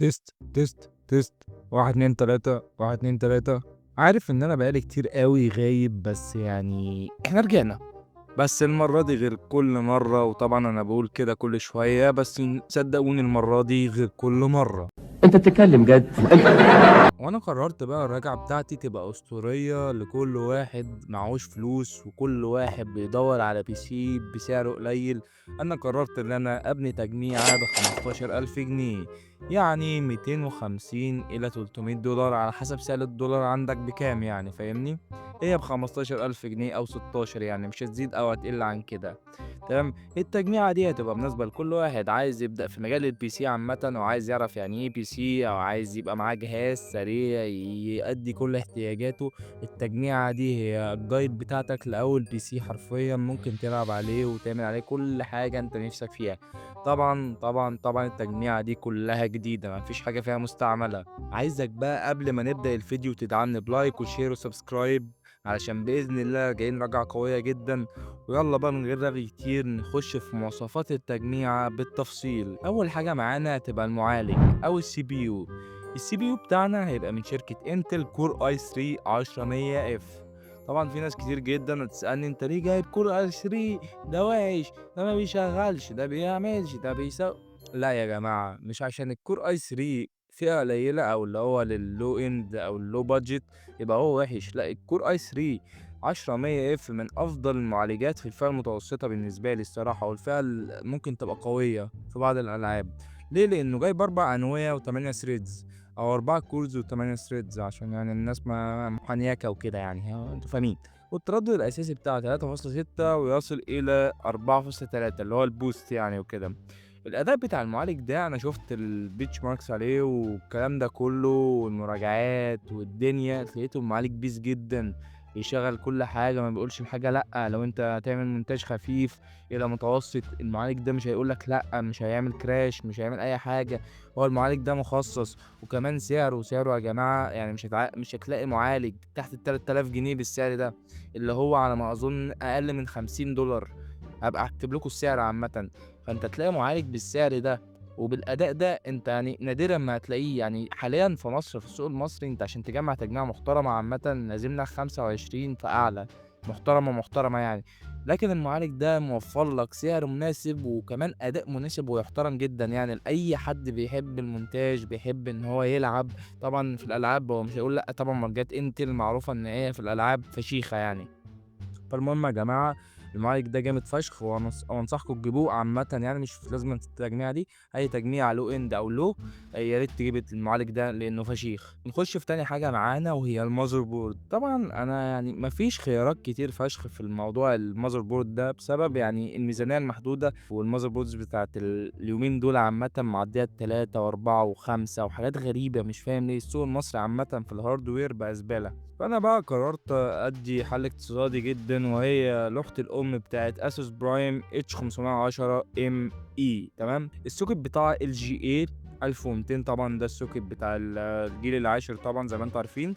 تيست تيست تيست 1 2 3 1 2 3. عارف ان انا بقالي كتير قوي غايب، بس يعني احنا رجعنا. بس المرة دي غير كل مرة، وطبعا انا بقول كده كل شوية، بس صدقوني المرة دي غير كل مرة. انت بتتكلم جد؟ وانا قررت بقى الرجعة بتاعتي تبقى اسطورية لكل واحد معهوش فلوس، وكل واحد بيدور على بي سي بسعر قليل. انا قررت ان انا ابني تجميعة ب15,000 جنيه، يعني 250 الى 300 دولار على حسب سعر الدولار عندك بكام، يعني فاهمني. هي ب15,000 جنيه او 16، يعني مش هتزيد او هتقل عن كده. تمام. التجميعة دي هتبقى مناسبة لكل واحد عايز يبدأ في مجال البي سي عامة، أو عايز يعرف يعني ايه بي سي، أو عايز يبقى معاه جهاز سريع يأدي كل احتياجاته. التجميعة دي هي الجايد بتاعتك لأول بي سي، حرفيا ممكن تلعب عليه وتعمل عليه كل حاجة انت نفسك فيها. طبعا طبعا طبعا التجميعة دي كلها جديدة، مفيش حاجة فيها مستعملة. عايزك بقى قبل ما نبدأ الفيديو تدعمني بلايك وشير وسبسكرايب، علشان بإذن الله جايين رجعة قوية جدا. ويلا بقى من غير رغي كتير نخش في مواصفات التجميعة بالتفصيل. أول حاجة معانا هتبقى المعالج أو السي بي يو. السي بي يو بتاعنا هيبقى من شركة انتل كور اي 3 10100 اف. طبعا في ناس كتير جدا هتسألني انت ليه جايب كور اي 3؟ ده وحش، ده ما بيشغلش، ده بيعملش، ده بيسوي. لا يا جماعة، مش عشان الكور اي 3 فئة قليلة او اللي هو لللو اند او اللو بادجت يبقى هو وحش. لا، الكور اي 3 10100 اف من افضل المعالجات في الفئه المتوسطه بالنسبه لي الصراحه، والفئه اللي ممكن تبقى قويه في بعض الالعاب. ليه؟ لانه جايب 4 انويه و8 ثريدز، او 4 كورز و8 ثريدز، عشان يعني الناس ما محنيكه وكده، يعني انتوا فاهمين. والتردد الاساسي بتاعه 3.6 ويصل الى 4.3 اللي هو البوست يعني وكده. الاداء بتاع المعالج ده انا شفت البيتش ماركس عليه والكلام ده كله والمراجعات والدنيا، لقيته المعالج بيس جدا، يشغل كل حاجة، ما بيقولش الحاجة لأ. لو انت هتعمل مونتاج خفيف إلى متوسط، المعالج ده مش هيقولك لأ، مش هيعمل كراش، مش هيعمل أي حاجة. هو المعالج ده مخصص. وكمان سعره يا جماعة، يعني مش هتلاقي معالج تحت ال 3000 جنيه بالسعر ده، اللي هو على ما أظن أقل من 50 دولار. هبقى أكتب لكم السعر عامة. فأنت تلاقي معالج بالسعر ده وبالاداء ده، انت يعني نادرا ما هتلاقيه. يعني حاليا في مصر، في السوق المصري، انت عشان تجمع تجميع محترمه عامه لازم لك 25 فاعلى، محترمه يعني. لكن المعالج ده موفر لك سعر مناسب وكمان اداء مناسب ويحترم جدا، يعني لاي حد بيحب المونتاج، بيحب ان هو يلعب. طبعا في الالعاب هو مش هيقول لا، طبعا ماركات انتل معروفه ان هي في الالعاب فشيخه يعني. فالمهم يا جماعة، المعالج ده جامد فشخ، وانصحكم تجيبوه عامة، يعني مش لازم التجميعة دي، اي تجميع لو اند او لو، يا ريت تجيب المعالج ده لانه فشيخ. نخش في تاني حاجة معانا وهي المذر بورد. طبعا انا يعني مفيش خيارات كتير فشخ في الموضوع المذر بورد ده، بسبب يعني الميزانية المحدودة، والمذر بوردز بتاعت اليومين دول عامة معدية التلاتة واربعة وخمسة وحاجات غريبة، مش فاهم ليه السوق المصري عامة في الهاردوير بقى زبالة. فانا بقى قررت ادي حل اقتصادي جدا، وهي لوحة الام بتاعت اسوس برايم اتش 510 ام اي. تمام. السوكت بتاع ال جي اي 1200، طبعا ده السوكت بتاع الجيل العاشر طبعا زي ما انتم عارفين،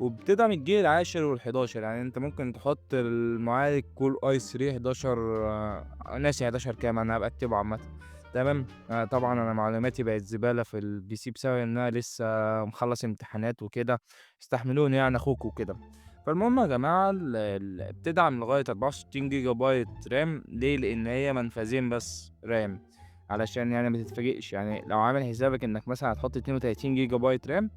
وبتدعم الجيل العاشر وال11. يعني انت ممكن تحط المعالج كول اي 3 11، ناسي 11 كام، انا هبقى اكتبه عامه. تمام. طبعا انا معلوماتي بقت زباله في البي سي بسبب ان انا لسه مخلص امتحانات وكده، استحملوني يعني اخوك وكده. فالمهم يا جماعه، بتدعم لغايه 64 جيجا بايت رام. ليه؟ لان هي منفذين بس رام، علشان يعني ما تتفاجئش. يعني لو عامل حسابك انك مثلا هتحط 32 جيجا بايت رام،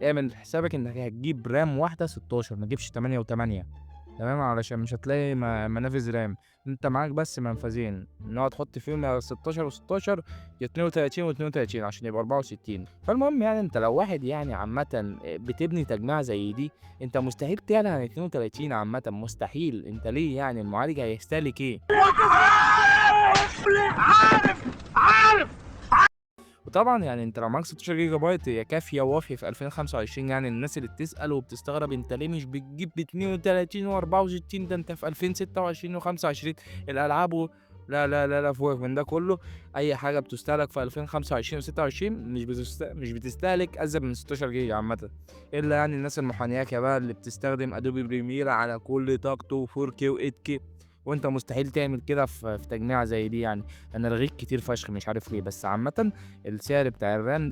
اعمل حسابك انك هتجيب رام واحده 16، ما تجيبش 8 و8. تمام، علشان مش هتلاقي منافذ رام. انت معاك بس منفذين، ان هو تحط فيهم يا 16 و16، يا 32 و32، عشان يبقى 64. فالمهم يعني انت لو واحد يعني عامه بتبني تجميع زي دي، انت مستحيل تعلى عن 32 عامه، مستحيل. انت ليه؟ يعني المعالج هيستهلك ايه؟ وطبعا يعني انت لو معاك 16 جيجا بايت هي كافيه ووافيه في 2025. يعني الناس اللي بتسال وبتستغرب انت ليه مش بتجيب ب 32 و64، ده انت في 2026 و25 الالعاب لا لا لا لا، فوق من ده كله. اي حاجه بتستهلك في 2025 و26 مش بتستهلك ازيد من 16 جيجا عامه، الا يعني الناس المحنيكه بقى اللي بتستخدم ادوبي بريمير على كل طاقته 4K و 8K. وانت مستحيل تعمل كده في تجميعه زي دي يعني. انا رغيت كتير فشخ مش عارف ليه، بس عامه السعر بتاع الرام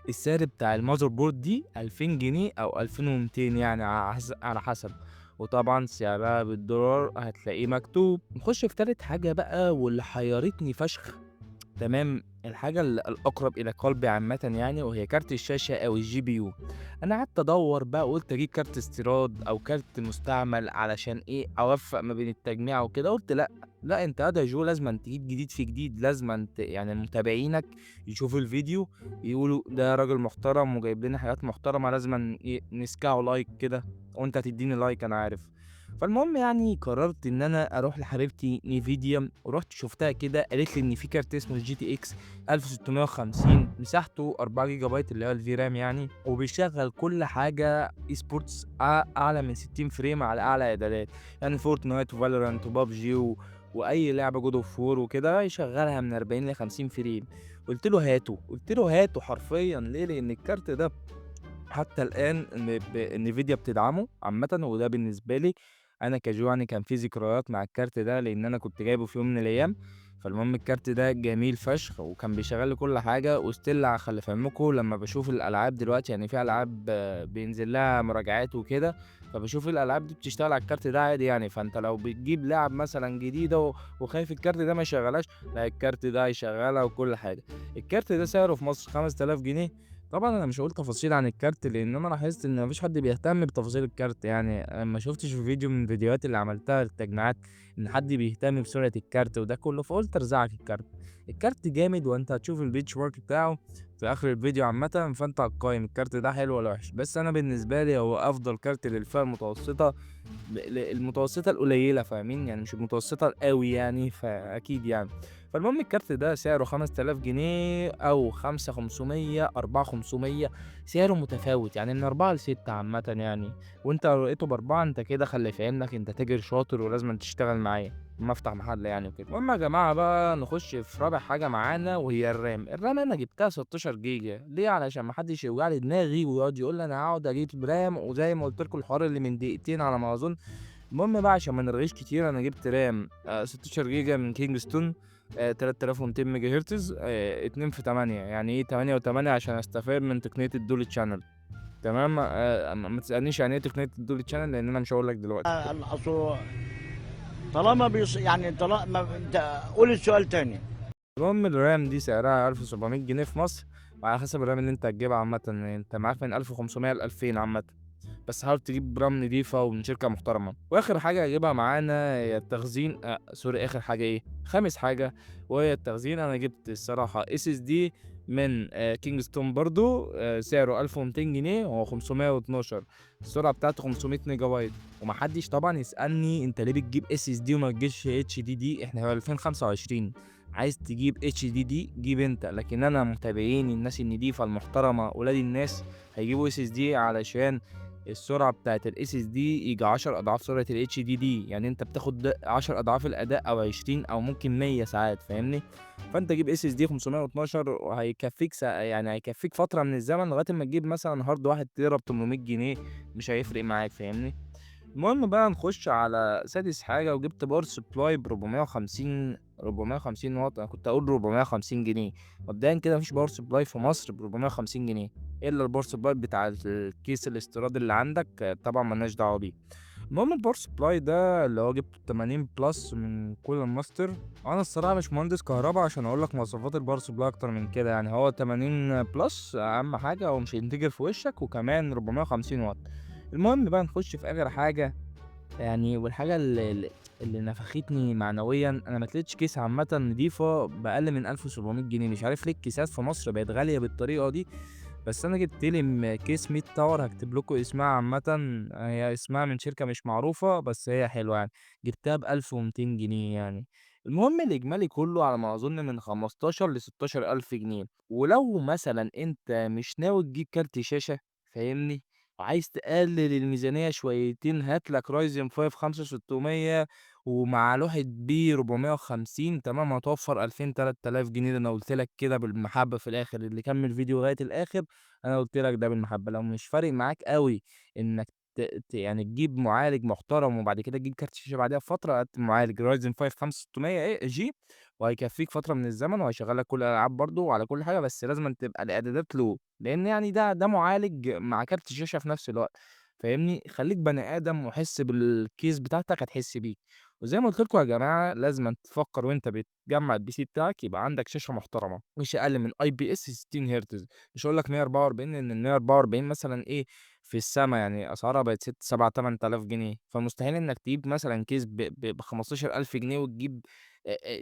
السعر بتاع المذر بورد دي 2000 جنيه أو 2200 يعني على حسب، وطبعًا سعرها بالدولار هتلاقيه مكتوب. نخش في تالت حاجة بقى واللي حيرتني فشخ. تمام، الحاجة الأقرب إلى قلبي عامةً يعني وهي كارت الشاشة أو الGPU. أنا قعدت أدوّر بقى وقُلت أجيب كارت استيراد أو كارت مستعمل علشان إيه، أوفّق ما بين التجميع وكده. قُلت لأ، لأ أنت ياض يا جو لازمًا تجيب جديد في جديد، لازمًا يعني متابعينك يشوفوا الفيديو يقولوا ده راجل محترم وجايب لنا حاجات محترمة، لازمًا نسكعه لايك كده، وأنت هتدّيني لايك أنا عارف. فالمهم يعني قررت إن أنا أروح لحبيبتي نيفيديا، ورُحت شُفتها كده قالت لي إن في كارت اسمه الGTX 1650 مساحته 4 جيجا بايت اللي هو الVRAM يعني، وبيشغّل كل حاجة esports أعلى من 60 فريم على أعلى إعدادات، يعني فورتنايت وفالورانت وPUBG وأي لعبة God of War وكده يشغّلها من 40 ل50 فريم. قُلت له هاته، قُلت له هاته حرفيًا ليه؟ لإن الكارت ده حتى الآن NVIDIA بتدعمه عامةً، وده بالنسبة لي أنا كجو يعني كان في ذكريات مع الكارت ده، لإن أنا كنت جايبه في يوم من الأيام. فالمهم الكارت ده جميل فشخ، وكان بيشغّل لي كل حاجة وstill خلّي في علمكم لمّا باشوف الألعاب دلوقتي يعني في ألعاب بينزل لها مراجعات وكده، فباشوف الألعاب دي بتشتغل على الكارت ده عادي يعني. فأنت لو بتجيب لعب مثلًا جديدة وخايف الكارت ده ما يشغّلهاش، لأ الكارت ده هيشغّلها وكل حاجة. الكارت ده سعره في مصر 5000 جنيه. طبعًا أنا مش هاقول تفاصيل عن الكارت، لإن أنا لاحظت إن ما فيش حد بيهتم بتفاصيل الكارت يعني، أنا ما شُفتش في فيديو من الفيديوهات اللي عملتها للتجميعات إن حد بيهتم بسرعة الكارت وده كلّه، فقُلت أرزعك الكارت. الكارت جامد وأنت هتشوف الbenchmark بتاعه في آخر الفيديو عامةً، فأنت هتقيّم الكارت ده حلو والّا وحش. بس أنا بالنسبة لي هو أفضل كارت للفئة المتوسطة المتوسطة القليلة فاهمين، يعني مش المتوسطة الأوي يعني، فأكيد يعني. فالمهم الكارت ده سعره 5000 جنيه أو 5500، 4500 سعره متفاوت، يعني من 4 ل6 عامةً يعني، وأنت لو لقيته ب4 أنت كده خلّي في علمك أنت تاجر شاطر ولازمًا تشتغل معايا، أمّا أفتح محل يعني وكده. المهم يا جماعة بقى نخش في رابع حاجة معانا وهي الرام. الرام أنا جبتها 16 جيجا ليه؟ علشان ما حدش يوجع لي دماغي ويقعد يقول لي أنا هاقعد أجيب رام، وزي ما قُلت لكم الحوار اللي من دقيقتين على ما أظن. المهم بقى عشان ما نرغيش كتير أنا جِبت رام 16 جيجا من كينجستون 3200 ميجا هرتز 2 في 8 يعني إيه 8 و8 عشان أستفاد من تقنية الdual channel. تمام. ما تسألنيش يعني إيه تقنية الdual channel لإن أنا مش هاقول لك دلوقتي. أصل طالما يعني طالما انت قول السؤال تاني. المهم الرام دي سعرها 1700 جنيه في مصر، وعلى حسب الرام اللي أنت هتجيبها عامةً، يعني أنت معاك من 1500 ل2000 عامةً. بس حاول تجيب رام نضيفة ومن شركة محترمة. واخر حاجة هجيبها معانا هي التخزين سوري اخر حاجة ايه خامس حاجة وهي التخزين. انا جبت الصراحة اس اس دي من كينجستون برضو سعره 1200 جنيه وهو 512. السرعة بتاعته 500 ميجا بايت. ومحدش طبعا يسألني انت ليه بتجيب اس اس دي وما تجيبش اتش دي دي، احنا في 2025 عايز تجيب اتش دي دي جيب انت، لكن انا متابعين الناس النضيفة المحترمة ولاد الناس هيجيبوا اس اس دي علشان السرعة بتاعة الSSD ييجي 10 أضعاف سرعة الHDD، يعني أنت بتاخد 10 أضعاف الأداء أو 20 أو ممكن 100 ساعات فاهمني. فأنت جيب SSD 512 وهيكفيك يعني هيكفيك فترة من الزمن لغاية أما تجيب مثلًا هارد 1 تيرا ب800 جنيه مش هيفرق معاك فاهمني. المهم بقى نخش على سادس حاجة وجبت باور سبلاي ب450 واط. أنا كنت هاقول 450 جنيه. مبدئيًا كده ما فيش باور سبلاي في مصر ب450 جنيه إلا الباور سبلاي بتاع الكيس الاستيراد اللي عندك طبعًا ما لناش دعوة بيه. المهم الباور سبلاي ده اللي هو جبته ب80 بلس من كولر ماستر. أنا الصراحة مش مهندس كهربا عشان أقول لك مواصفات الباور سبلاي أكتر من كده، يعني هو 80 بلس أهم حاجة هو مش هينفجر في وشك وكمان 450 واط. المهم بقى نخش في آخر حاجة يعني والحاجة اللي نفختني معنويًا. أنا ما لقيتش كيسة عامةً نضيفة بأقل من 1700 جنيه. مش عارف ليه الكيسات في مصر بقت غالية بالطريقة دي. بس أنا جبت لي كيس ميد تاور هاكتب لكم اسمها عامةً. هي اسمها من شركة مش معروفة بس هي حلوة يعني. جبتها ب1200 جنيه يعني. المهم الإجمالي كله على ما أظن من 15 ل16 ألف جنيه. ولو مثلًا أنت مش ناوي تجيب كارت شاشة فاهمني، وعايز تقلل الميزانية شويتين هات لك Ryzen 5 5600 ومع لوحة B 450 تمام. هتوفّر 2000، 3000 جنيه. ده أنا قُلت لك كده بالمحبة في الآخر، اللي كمّل الفيديو لغاية الآخر أنا قُلت لك ده بالمحبة. لو مش فارق معاك أوي إنك يعني تجيب معالج محترم وبعد كده تجيب كارت شاشة بعديها بفترة، هات معالج Ryzen 5 5600 G وهيكفّيك فترة من الزمن وهيشغّل لك كل الألعاب برضه وعلى كل حاجة، بس لازمًا تبقى الإعدادات low، لإن يعني ده معالج مع كارت شاشة في نفس الوقت، فاهمني؟ خلّيك بني آدم وحِس بالكيس بتاعتك هتحس بيك. وزي ما قُلت لكم يا جماعة لازمًا تفكّر وأنت بتجمّع الPC بتاعك يبقى عندك شاشة محترمة، مش أقل من IPS 60 هرتز، مش هاقول لك 144 لإن ال144 مثلًا إيه، في السما يعني أسعارها بقت 6، 7، 8000 جنيه، فمستحيل إنّك تجيب مثلًا كيس ب15.000 جنيه وتجيب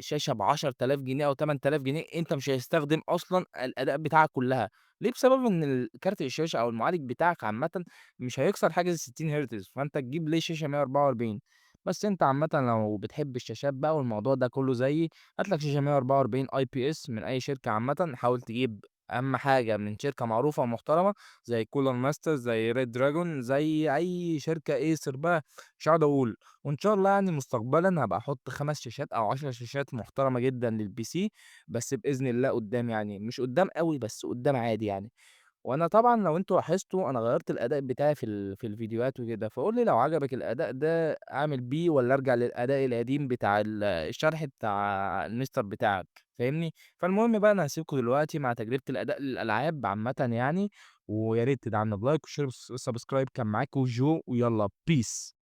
شاشة ب10.000 جنيه أو 8000 جنيه، أنت مش هتستخدم أصلًا الأداء بتاعها كلّها، ليه؟ بسبب إن كارت الشاشة أو المعالج بتاعك عامةً مش هيكسر حاجز ال60 هرتز، فأنت تجيب ليه شاشة 144؟ بس أنت عامةً لو بتحب الشاشات بقى والموضوع ده كلّه زيي، هات لك شاشة 144 IPS من أي شركة عامةً، حاول تجيب أهم حاجة من شركة معروفة ومحترمة زي كولر ماستر، زي ريد دراجون، زي أي شركة Acer بقى، مش هاقعد أقول. وإن شاء الله يعني مستقبلًا هابقى أحط 5 شاشات أو 10 شاشات محترمة جدًا للPC، بس بإذن الله قدّام يعني، مش قدّام أوي بس قدّام عادي يعني. وأنا طبعًا لو أنتم لاحظتوا أنا غيّرت الأداء بتاعي في الفيديوهات وكده، فقُل لي لو عجبك الأداء ده أعمل بيه والّا أرجع للأداء القديم بتاع الشرح بتاع المستر بتاعك، فاهمني؟ فالمهم بقى أنا هاسيبكم دلوقتي مع تجربة الأداء للألعاب عامةً يعني، ويا ريت تدعمنا بلايك وشير وسبسكرايب. كان معاكم جو ويالّا peace.